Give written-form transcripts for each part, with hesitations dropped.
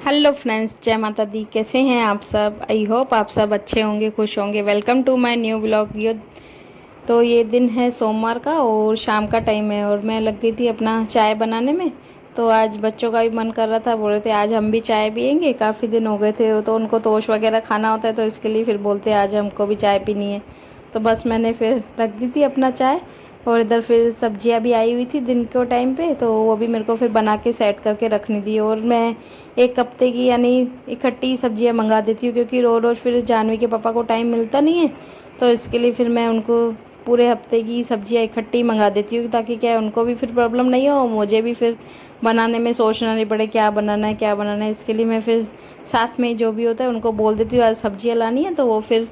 Hello friends, जय माता दी। कैसे हैं आप सब? आई होप आप सब अच्छे होंगे, खुश होंगे। Welcome to my new blog. ये दिन है सोमवार का और शाम का टाइम है और मैं लग गई थी अपना चाय बनाने में। तो आज बच्चों का भी मन कर रहा था, बोल रहे थे आज हम भी चाय पियेंगे। काफ़ी दिन हो गए थे, तो उनको तोश वगैरह खाना होता है, तो इसके लिए फिर बोलते आज हमको भी चाय पीनी है। तो बस मैंने फिर रख दी थी अपना चाय। और इधर फिर सब्जियां भी आई हुई थी दिन के टाइम पे, तो वो भी मेरे को फिर बना के सेट करके रखनी थी। और मैं एक हफ्ते की यानी इकट्ठी सब्जियां मंगा देती हूँ, क्योंकि रोज़ रोज़ फिर जानवी के पापा को टाइम मिलता नहीं है। तो इसके लिए फिर मैं उनको पूरे हफ्ते की सब्जियां इकट्ठी मंगा देती हूँ, ताकि क्या है उनको भी फिर प्रॉब्लम नहीं हो, मुझे भी फिर बनाने में सोचना नहीं पड़े क्या बनाना है क्या बनाना है। इसके लिए मैं फिर साथ में जो भी होता है उनको बोल देती हूँ आज सब्जियाँ लानी है, तो वो फिर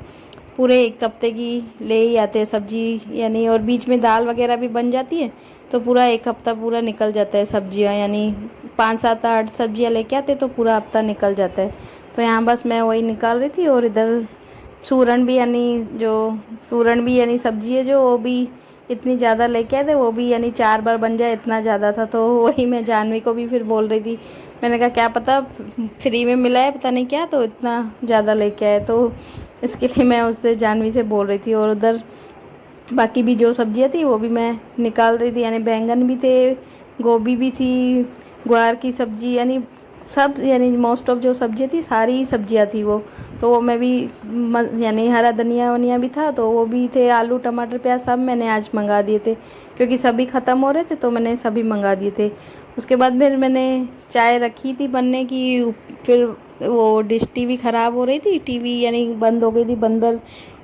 पूरे एक हफ्ते की ले ही आते हैं सब्जी यानी। और बीच में दाल वगैरह भी बन जाती है, तो पूरा एक हफ्ता पूरा निकल जाता है सब्जियां यानी। 5 7 8 सब्जियां लेके आते तो पूरा हफ्ता निकल जाता है। तो यहाँ बस मैं वही निकाल रही थी। और इधर सूरन भी यानी जो सूरन भी यानी सब्जी है जो, वो भी इतनी ज़्यादा लेके आए थे। वो भी यानी 4 बार बन जाए इतना ज़्यादा था। तो वही मैं जानवी को भी फिर बोल रही थी, मैंने कहा क्या पता फ्री में मिला है पता नहीं क्या, तो इतना ज़्यादा लेके आए। तो इसके लिए मैं उससे जानवी से बोल रही थी। और उधर बाकी भी जो सब्जियां थी वो भी मैं निकाल रही थी, यानी बैंगन भी थे, गोभी भी थी, ग्वार की सब्जी यानी सब यानी मोस्ट ऑफ जो सब्जियां थी सारी ही सब्जियां थी वो। तो वो मैं भी यानी हरा धनिया वनिया भी था, तो वो भी थे, आलू टमाटर प्याज सब मैंने आज मंगा दिए थे, क्योंकि सभी ख़त्म हो रहे थे तो मैंने सभी मंगा दिए थे। उसके बाद फिर मैंने चाय रखी थी बनने की। फिर वो डिश टीवी ख़राब हो रही थी, टीवी यानी बंद हो गई थी, बंदर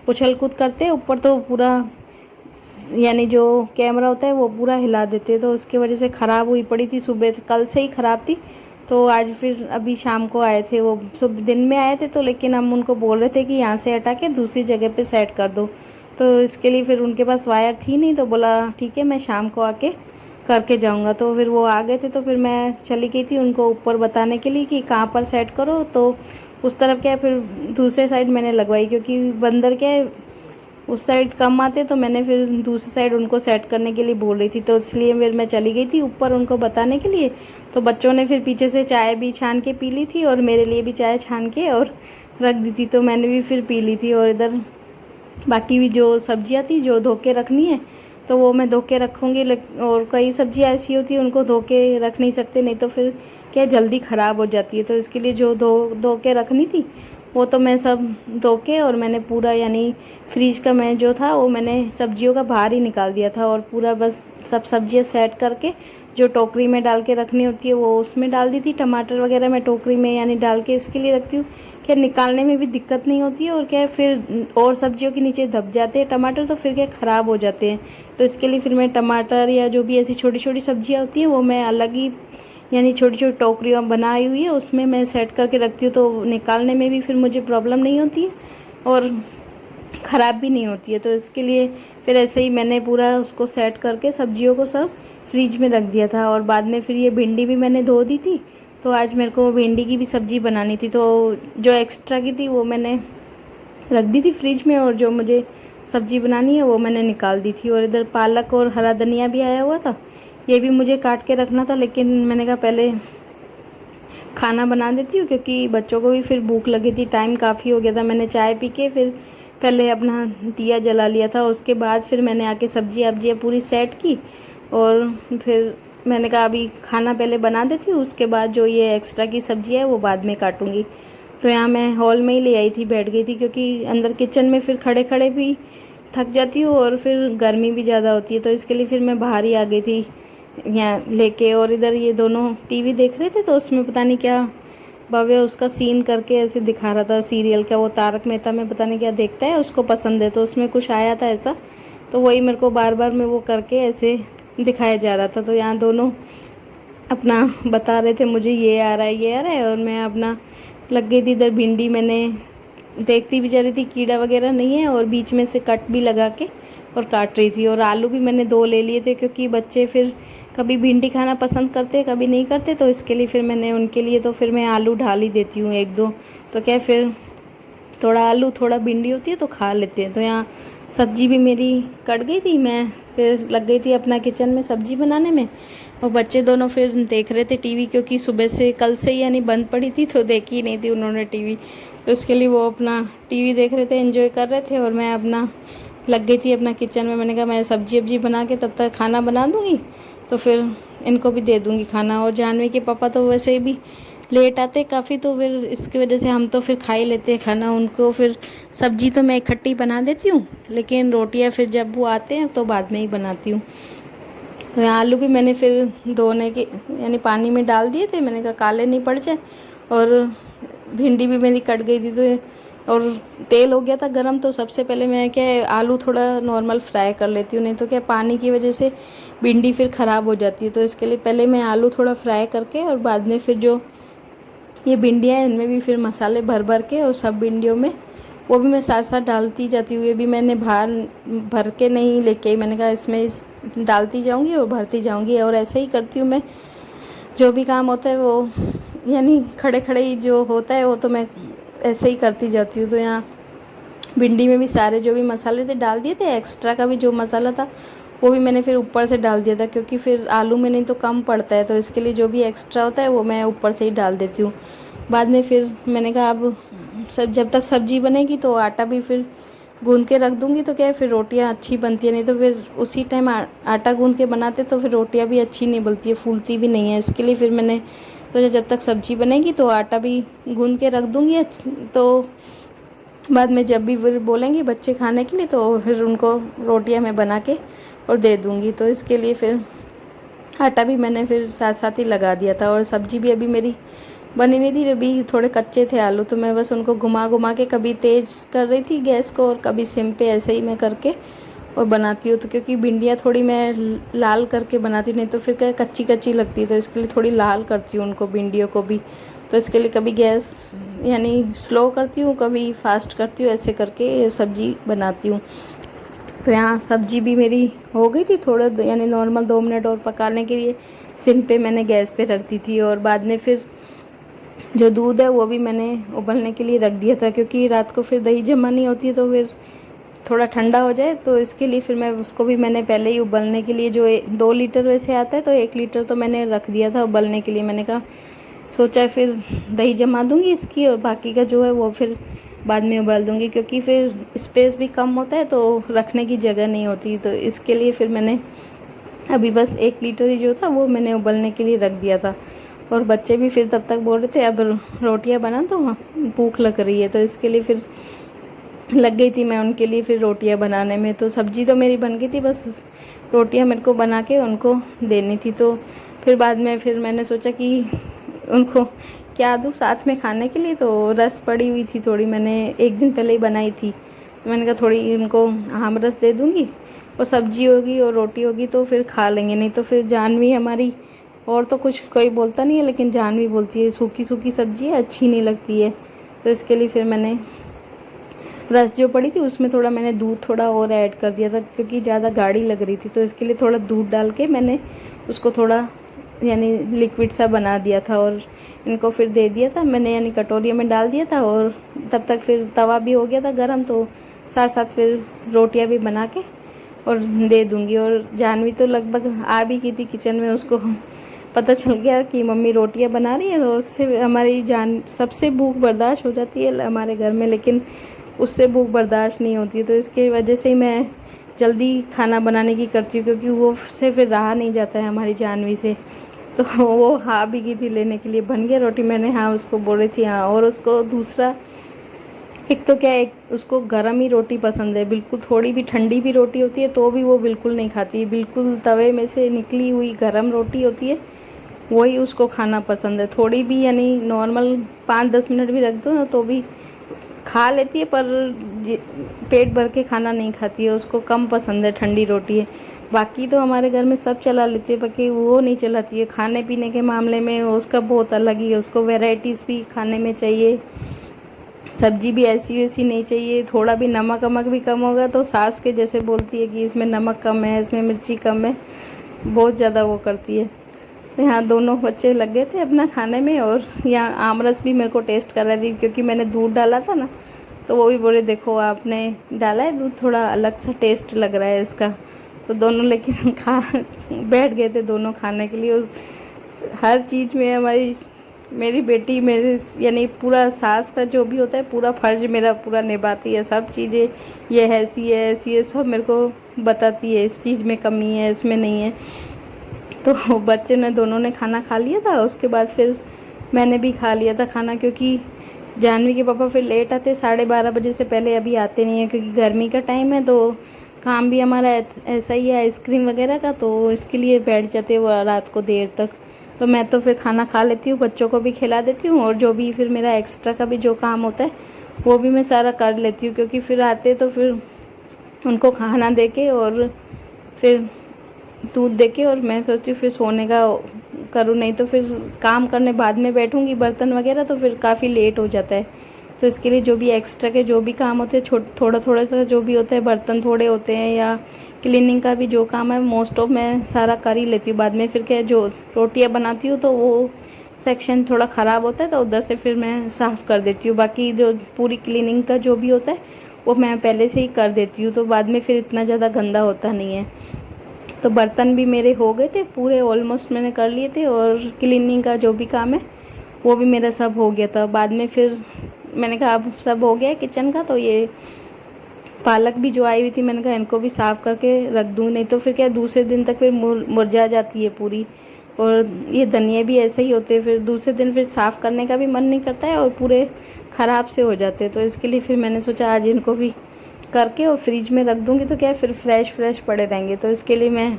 उछल कूद करते ऊपर, तो पूरा यानी जो कैमरा होता है वो पूरा हिला देते, तो उसकी वजह से ख़राब हुई पड़ी थी। सुबह कल से ही ख़राब थी, तो आज फिर अभी शाम को आए थे वो। सुबह दिन में आए थे, तो लेकिन हम उनको बोल रहे थे कि यहाँ से हटा के दूसरी जगह पे सेट कर दो। तो इसके लिए फिर उनके पास वायर थी नहीं, तो बोला ठीक है मैं शाम को आके करके जाऊँगा। तो फिर वो आ गए थे, तो फिर मैं चली गई थी उनको ऊपर बताने के लिए कि कहाँ पर सेट करो। तो उस तरफ क्या है फिर दूसरे साइड मैंने लगवाई, क्योंकि बंदर क्या है उस साइड कम आते, तो मैंने फिर दूसरी साइड उनको सेट करने के लिए बोल रही थी। तो इसलिए फिर मैं चली गई थी ऊपर उनको बताने के लिए। तो बच्चों ने फिर पीछे से चाय भी छान के पी ली थी, और मेरे लिए भी चाय छान के और रख दी थी, तो मैंने भी फिर पी ली थी। और इधर बाकी भी जो सब्जियां थी जो धो के रखनी है, तो वो मैं धो के रखूँगी। और कई सब्जियां ऐसी होती है उनको धो के रख नहीं सकते, नहीं तो फिर क्या जल्दी ख़राब हो जाती है। तो इसके लिए जो धो धो के रखनी थी वो तो मैं सब धो के, और मैंने पूरा यानी फ्रीज का मैं जो था वो मैंने सब्जियों का बाहर ही निकाल दिया था। और पूरा बस सब सब्जियां सेट करके जो टोकरी में डाल के रखनी होती है वो उसमें डाल दी थी। टमाटर वगैरह मैं टोकरी में यानी डाल के इसके लिए रखती हूँ, क्या निकालने में भी दिक्कत नहीं होती है। और क्या है फिर और सब्जियों के नीचे दब जाते हैं टमाटर, तो फिर क्या ख़राब हो जाते हैं। तो इसके लिए फिर मैं टमाटर या जो भी ऐसी छोटी छोटी सब्जियाँ होती हैं वो मैं अलग ही यानी छोटी छोटी टोकरियाँ बनाई हुई है उसमें मैं सेट करके रखती हूँ, तो निकालने में भी फिर मुझे प्रॉब्लम नहीं होती है और ख़राब भी नहीं होती है। तो इसके लिए फिर ऐसे ही मैंने पूरा उसको सेट करके सब्जियों को सब फ्रिज में रख दिया था। और बाद में फिर ये भिंडी भी मैंने धो दी थी, तो आज मेरे को भिंडी की भी सब्ज़ी बनानी थी, तो जो एक्स्ट्रा की थी वो मैंने रख दी थी फ्रिज में, और जो मुझे सब्ज़ी बनानी है वो मैंने निकाल दी थी। और इधर पालक और हरा धनिया भी आया हुआ था, ये भी मुझे काट के रखना था, लेकिन मैंने कहा पहले खाना बना देती हूँ, क्योंकि बच्चों को भी फिर भूख लगी थी, टाइम काफ़ी हो गया था। मैंने चाय पी के फिर पहले अपना दिया जला लिया था, उसके बाद फिर मैंने आके सब्जी वब्जियाँ पूरी सेट की। और फिर मैंने कहा अभी खाना पहले बना देती हूँ, उसके बाद जो ये एक्स्ट्रा की सब्जी है वो बाद में काटूँगी। तो यहाँ मैं हॉल में ही ले आई थी, बैठ गई थी, क्योंकि अंदर किचन में फिर खड़े खड़े भी थक जाती हूँ और फिर गर्मी भी ज़्यादा होती है, तो इसके लिए फिर मैं बाहर ही आ गई थी यहाँ लेके। और इधर ये दोनों टीवी देख रहे थे, तो उसमें पता नहीं क्या भव्य उसका सीन करके ऐसे दिखा रहा था सीरियल का, वो तारक मेहता में पता नहीं क्या देखता है उसको पसंद है, तो उसमें कुछ आया था ऐसा, तो वही मेरे को बार बार में वो करके ऐसे दिखाया जा रहा था। तो यहाँ दोनों अपना बता रहे थे मुझे ये आ रहा है ये आ रहा है, और मैं अपना लग गई थी इधर। भिंडी मैंने देखती भी जा रही थी कीड़ा वगैरह नहीं है, और बीच में से कट भी लगा के और काट रही थी। और आलू भी मैंने 2 ले लिए थे, क्योंकि बच्चे फिर कभी भिंडी खाना पसंद करते कभी नहीं करते, तो इसके लिए फिर मैंने उनके लिए तो फिर मैं आलू ढाल ही देती हूँ 1 2, तो क्या फिर थोड़ा आलू थोड़ा भिंडी होती है तो खा लेते हैं। तो यहाँ सब्जी भी मेरी कट गई थी, मैं फिर लग गई थी अपना किचन में सब्जी बनाने में। और बच्चे दोनों फिर देख रहे थे टीवी, क्योंकि सुबह से कल से ही यानी बंद पड़ी थी तो देखी ही नहीं थी उन्होंने टीवी। तो उसके लिए वो अपना टीवी देख रहे थे, एंजॉय कर रहे थे, और मैं अपना लग गई थी अपना किचन में। मैंने कहा मैं सब्जी वब्जी बना के तब तक खाना बना दूँगी, तो फिर इनको भी दे दूँगी खाना। और जानवी के पापा तो वैसे भी लेट आते काफ़ी, तो फिर इसकी वजह से हम तो फिर खा ही लेते हैं खाना। उनको फिर सब्जी तो मैं इकट्ठी बना देती हूँ, लेकिन रोटियाँ फिर जब वो आते हैं तो बाद में ही बनाती हूँ। तो यहाँ आलू भी मैंने फिर धोने के यानी पानी में डाल दिए थे, मैंने कहा काले नहीं पड़ जाए। और भिंडी भी मेरी कट गई थी, तो और तेल हो गया था गरम, तो सबसे पहले मैं क्या है आलू थोड़ा नॉर्मल फ्राई कर लेती हूँ, नहीं तो क्या पानी की वजह से भिंडी फिर ख़राब हो जाती है। तो इसके लिए पहले मैं आलू थोड़ा फ्राई करके और बाद में फिर जो ये भिंडियाँ हैं इनमें भी फिर मसाले भर भर के, और सब भिंडियों में वो भी मैं साथ साथ डालती जाती हूँ। ये भी मैंने बाहर भर के नहीं लेके आई, मैंने कहा इसमें डालती जाऊँगी और भरती जाऊँगी। और ऐसे ही करती हूँ मैं, जो भी काम होता है वो यानी खड़े खड़े ही जो होता है वो तो मैं ऐसे ही करती जाती हूँ। तो यहाँ भिंडी में भी सारे जो भी मसाले थे डाल दिए थे, एक्स्ट्रा का भी जो मसाला था वो भी मैंने फिर ऊपर से डाल दिया था, क्योंकि फिर आलू में नहीं तो कम पड़ता है, तो इसके लिए जो भी एक्स्ट्रा होता है वो मैं ऊपर से ही डाल देती हूँ। बाद में फिर मैंने कहा अब सब जब तक सब्ज़ी बनेगी तो आटा भी फिर गूंद के रख दूँगी, तो क्या है फिर रोटियाँ अच्छी बनती है। नहीं तो फिर उसी टाइम आटा गूंद के बनाते तो फिर रोटियाँ भी अच्छी नहीं बनती है, फूलती भी नहीं है। इसके लिए फिर मैंने तो जब तक सब्ज़ी बनेगी तो आटा भी गूंद के रख दूँगी, तो बाद में जब भी फिर बोलेंगे बच्चे खाने के लिए तो फिर उनको रोटियां मैं बना के और दे दूँगी। तो इसके लिए फिर आटा भी मैंने फिर साथ साथ ही लगा दिया था। और सब्ज़ी भी अभी मेरी बनी नहीं थी, अभी थोड़े कच्चे थे आलू, तो मैं बस उनको घुमा घुमा के कभी तेज़ कर रही थी गैस को और कभी सिम पे, ऐसे ही मैं करके और बनाती हूँ। तो क्योंकि भिंडियाँ थोड़ी मैं लाल करके बनाती हूँ, नहीं तो फिर क्या कच्ची कच्ची लगती है, तो इसके लिए थोड़ी लाल करती हूँ उनको, भिंडियों को भी। तो इसके लिए कभी गैस यानी स्लो करती हूँ, कभी फास्ट करती हूँ, ऐसे करके सब्ज़ी बनाती हूँ। तो यहाँ सब्ज़ी भी मेरी हो गई थी, थोड़ा यानी नॉर्मल 2 मिनट और पकाने के लिए सिम पे मैंने गैस पे रख दी थी। और बाद में फिर जो दूध है वो भी मैंने उबलने के लिए रख दिया था, क्योंकि रात को फिर दही जमा नहीं होती है तो फिर थोड़ा ठंडा हो जाए, तो इसके लिए फिर मैं उसको भी मैंने पहले ही उबलने के लिए, जो 2 लीटर वैसे आता है तो 1 लीटर तो मैंने रख दिया था उबलने के लिए। मैंने कहा सोचा फिर दही जमा दूँगी इसकी, और बाकी का जो है वो फिर बाद में उबाल दूँगी, क्योंकि फिर स्पेस भी कम होता है तो रखने की जगह नहीं होती। तो इसके लिए फिर मैंने अभी बस 1 लीटर ही जो था वो मैंने उबलने के लिए रख दिया था। और बच्चे भी फिर तब तक बोल रहे थे अब रोटियां बना दो, भूख लग रही है, तो इसके लिए फिर लग गई थी मैं उनके लिए फिर रोटियां बनाने में। तो सब्ज़ी तो मेरी बन गई थी, बस रोटियां मेरे को बना के उनको देनी थी। तो फिर बाद में फिर मैंने सोचा कि उनको क्या दूँ साथ में खाने के लिए, तो रस पड़ी हुई थी थोड़ी, मैंने 1 दिन पहले ही बनाई थी, तो मैंने कहा थोड़ी उनको आम रस दे दूँगी, और सब्ज़ी होगी और रोटी होगी तो फिर खा लेंगे। नहीं तो फिर जानवी हमारी, और तो कुछ कोई बोलता नहीं है, लेकिन जानवी बोलती है सूखी सूखी सब्ज़ी है अच्छी नहीं लगती है। तो इसके लिए फिर मैंने रस जो पड़ी थी उसमें थोड़ा मैंने दूध थोड़ा और ऐड कर दिया था, क्योंकि ज़्यादा गाढ़ी लग रही थी, तो इसके लिए थोड़ा दूध डाल के मैंने उसको थोड़ा यानी लिक्विड सा बना दिया था और इनको फिर दे दिया था मैंने, यानी कटोरियों में डाल दिया था। और तब तक फिर तवा भी हो गया था गरम, तो साथ साथ फिर रोटियां भी बना के और दे दूँगी। और जानवी तो लगभग आ भी गई थी किचन में, उसको पता चल गया कि मम्मी रोटियां बना रही है, तो उससे हमारी जान सबसे भूख बर्दाश्त हो जाती है हमारे घर में, लेकिन उससे भूख बर्दाश्त नहीं होती है। तो इसके वजह से ही मैं जल्दी खाना बनाने की करती हूँ, क्योंकि वो से फिर रहा नहीं जाता है हमारी जानवी से। तो वो हाँ भी गई थी लेने के लिए, बन गया रोटी, मैंने हाँ उसको बोल रही थी हाँ। और उसको दूसरा एक तो क्या, एक उसको गर्म ही रोटी पसंद है, बिल्कुल थोड़ी भी ठंडी भी रोटी होती है तो भी वो बिल्कुल नहीं खाती है, बिल्कुल तवे में से निकली हुई गर्म रोटी होती है वही उसको खाना पसंद है। थोड़ी भी यानी नॉर्मल 5-10 मिनट भी रख दो ना तो भी खा लेती है, पर पेट भर के खाना नहीं खाती है, उसको कम पसंद है ठंडी रोटी है। बाकी तो हमारे घर में सब चला लेती है, बाकी वो नहीं चलाती है। खाने पीने के मामले में उसका बहुत अलग ही है, उसको वैरायटीज़ भी खाने में चाहिए, सब्जी भी ऐसी वैसी नहीं चाहिए। थोड़ा भी नमक वमक भी कम होगा तो सास के जैसे बोलती है कि इसमें नमक कम है, इसमें मिर्ची कम है, बहुत ज़्यादा वो करती है। यहाँ दोनों बच्चे लग गए थे अपना खाने में, और यहाँ आमरस भी मेरे को टेस्ट कर रही थी, क्योंकि मैंने दूध डाला था ना, तो वो भी बोले देखो आपने डाला है दूध, थोड़ा अलग सा टेस्ट लग रहा है इसका। तो दोनों लेकिन बैठ गए थे दोनों खाने के लिए। उस हर चीज़ में मेरी बेटी मेरे यानी पूरा सास का जो भी होता है पूरा फ़र्ज़ मेरा पूरा निभाती है। सब चीज़ें ये ऐसी है सब मेरे को बताती है, इस चीज़ में कमी है, इसमें नहीं है। तो बच्चे ने दोनों ने खाना खा लिया था। उसके बाद फिर मैंने भी खा लिया था खाना, क्योंकि जानवी के पापा फिर लेट आते, 12:30 बजे से पहले अभी आते नहीं है, क्योंकि गर्मी का टाइम है। तो काम भी हमारा ऐसा ही है आइसक्रीम वगैरह का, तो इसके लिए बैठ जाते हैं वो रात को देर तक। तो मैं तो फिर खाना खा लेती हूँ, बच्चों को भी खिला देती हूँ, और जो भी फिर मेरा एक्स्ट्रा का भी जो काम होता है वो भी मैं सारा कर लेती हूँ, क्योंकि फिर आते तो फिर उनको खाना दे के और फिर दूध दे के और मैं सोचती हूँ फिर सोने का करूँ, नहीं तो फिर काम करने बाद में बैठूँगी बर्तन वगैरह तो फिर काफ़ी लेट हो जाता है। तो इसके लिए जो भी एक्स्ट्रा के जो भी काम होते हैं थोड़ा थोड़ा सा जो भी होता है, बर्तन थोड़े होते हैं या क्लीनिंग का भी जो काम है मोस्ट ऑफ मैं सारा कर ही लेती हूँ। बाद में फिर क्या जो रोटियाँ बनाती हूँ तो वो सेक्शन थोड़ा ख़राब होता है तो उधर से फिर मैं साफ़ कर देती हूँ। बाकी जो पूरी क्लीनिंग का जो भी होता है वो मैं पहले से ही कर देती हूँ, तो बाद में फिर इतना ज़्यादा गंदा होता नहीं है। तो बर्तन भी मेरे हो गए थे पूरे, ऑलमोस्ट मैंने कर लिए थे, और क्लीनिंग का जो भी काम है वो भी मेरा सब हो गया था। बाद में फिर मैंने कहा अब सब हो गया है किचन का, तो ये पालक भी जो आई हुई थी मैंने कहा इनको भी साफ़ करके रख दूँ, नहीं तो फिर क्या दूसरे दिन तक फिर मुरझा जाती है पूरी। और ये धनिया भी ऐसे ही होते हैं, फिर दूसरे दिन फिर साफ़ करने का भी मन नहीं करता है और पूरे ख़राब से हो जाते हैं। तो इसके लिए फिर मैंने सोचा आज इनको भी करके और फ्रिज में रख दूँगी तो क्या फिर फ्रेश पड़े रहेंगे। तो इसके लिए मैं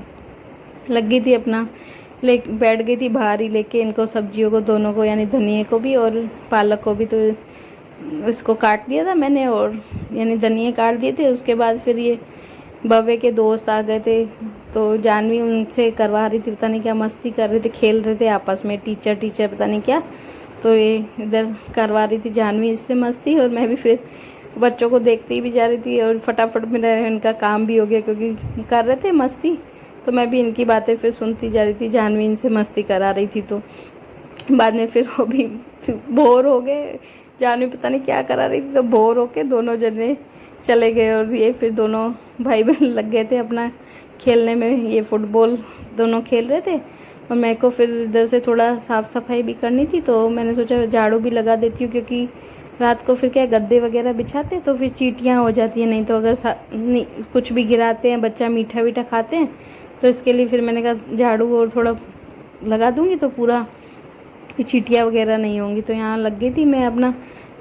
लग गई थी अपना बैठ गई थी बाहर ही लेके इनको, सब्जियों को दोनों को, यानी धनिया को भी और पालक को भी। तो इसको काट दिया था मैंने और यानी धनिया काट दिए थे। उसके बाद फिर ये बवे के दोस्त आ गए थे, तो जानवी उनसे करवा रही थी, पता नहीं क्या मस्ती कर रहे थे, खेल रहे थे आपस में टीचर पता नहीं क्या। तो ये इधर करवा रही थी जानवी इससे मस्ती, और मैं भी फिर बच्चों को देखती भी जा रही थी और फटाफट मेरा इनका काम भी हो गया, क्योंकि कर रहे थे मस्ती। तो मैं भी इनकी बातें फिर सुनती जा रही थी, जानवी इनसे मस्ती करा रही थी। तो बाद में फिर वो भी बोर हो गए, जानवी पता नहीं क्या करा रही थी, तो बोर होके दोनों जने चले गए। और ये फिर दोनों भाई बहन लग गए थे अपना खेलने में, ये फुटबॉल दोनों खेल रहे थे। और मेरे को फिर इधर से थोड़ा साफ़ सफाई भी करनी थी, तो मैंने सोचा झाड़ू भी लगा देती हूँ, क्योंकि रात को फिर क्या गद्दे वगैरह बिछाते तो फिर चींटियाँ हो जाती हैं, नहीं तो अगर कुछ भी गिराते हैं बच्चा मीठा वीठा खाते हैं। तो इसके लिए फिर मैंने कहा झाड़ू और थोड़ा लगा दूँगी तो पूरा चींटियाँ वगैरह नहीं होंगी। तो यहाँ लग गई थी मैं अपना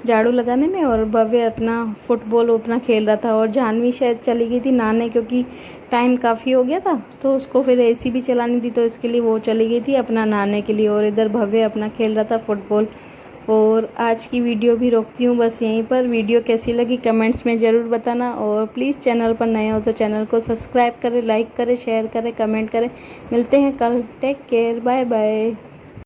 झाड़ू लगाने में, और भव्य अपना फुटबॉल अपना खेल रहा था। और जानवी शायद चली गई थी नहाने, क्योंकि टाइम काफ़ी हो गया था, तो उसको फिर एसी भी चलानी थी, तो इसके लिए वो चली गई थी अपना नहाने के लिए। और इधर भव्य अपना खेल रहा था फुटबॉल। और आज की वीडियो भी रोकती हूँ बस यहीं पर। वीडियो कैसी लगी कमेंट्स में ज़रूर बताना, और प्लीज़ चैनल पर नए हो तो चैनल को सब्सक्राइब करें, लाइक करें, शेयर करें, कमेंट करें। मिलते हैं कल, टेक केयर, बाय बाय।